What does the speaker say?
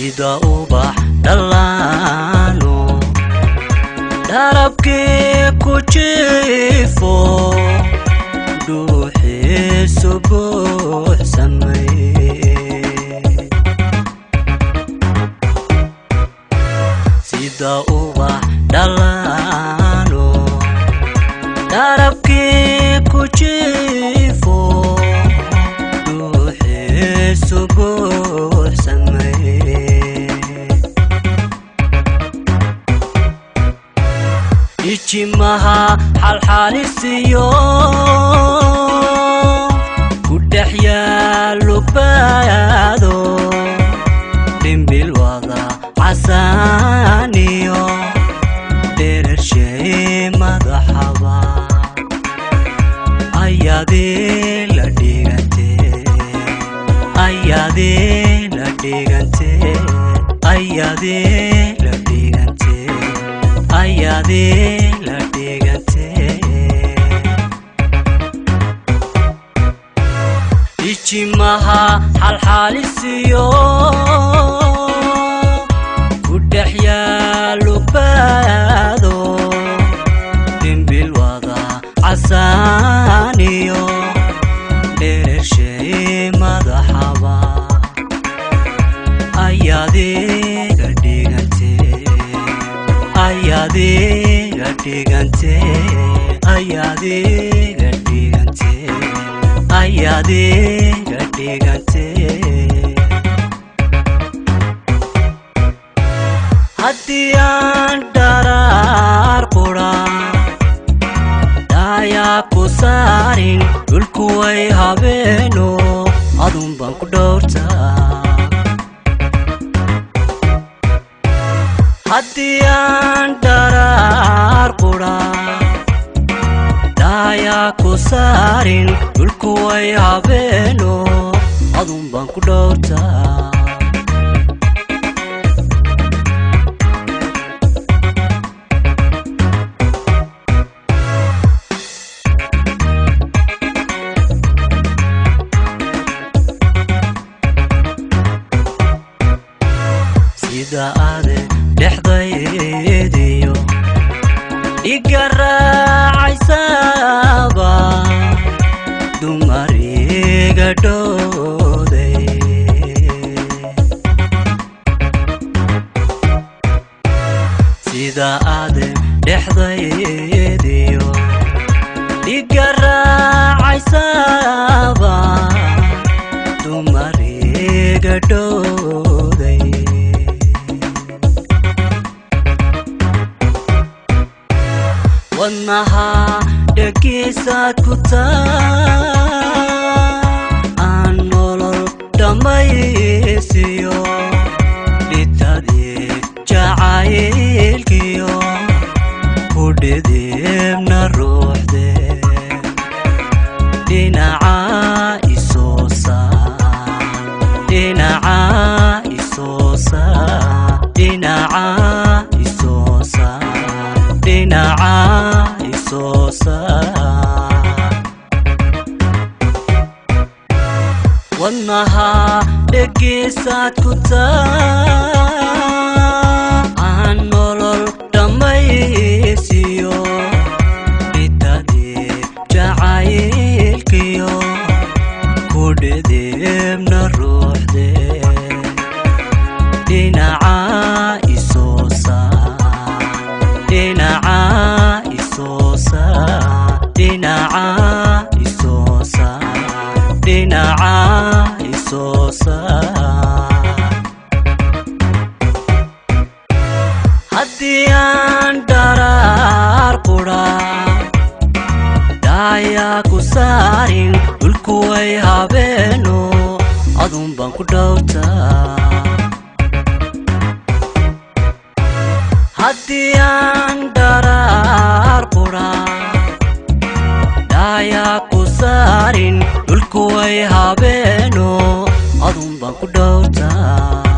sida ubax dhalano darabkii ku jiifo dhuuxiisu buuxsamay sida ubax dhalano darabkii ku jiifo dhuuxiisu buuxsamay ijimaha xalxalisiyo ku dhex yaalo baado dhimbil wada casaaniyo dherershay madaxaba ayaadii la dhigantee ayaadii la dhigantee ayaadii la dhigantee ayaadii la dhigantee ijimaha xalxalisiyo ku dhex yaalo baado dhimbil wada casaaniyo dherershay madaxaba ayaadii la dhigantee ayaadii la dhigantee ayaadii la dhigantee ayaadii la dhigantee haddii aan dharaar qura dhayaa ku saarin dhulku way habeeno adun baan ku dhowrtaa haddii aan dharaar qura dhayaa ku saarin dhulku way habeeno adun baan ku dhowrtaa sida ade dhexdaydiyo iga raacaysaba dumariga dhowday sida ade dhexdaydiyo iga raacaysaba dumariga dhowday wadnaha dhagiisaad ku taa aan nolol dhammaysiyo dhitadii jacaylkiyo ku dhidibna ruuxdee dhinaca isoo saar dhinaca isoo saar dhinaca isoo saar dhinaca isoo saar wadnaha dhagiisaad ku taa aan nolol dhammaysiyo dhitadii jacaylkiyo ku dhidibna ruuxdee dhinaca isoo saar dhinaca isoo saar dhinaca isoo saar dhinaca isoo saar haddii aan dharaar qura dhayaa ku saarin dhulku way habeeno adun baan ku dhowrtaa haddii aan dharaar qura dhayaa ku saarin dhulku way habeeno adun baan ku dhowrtaa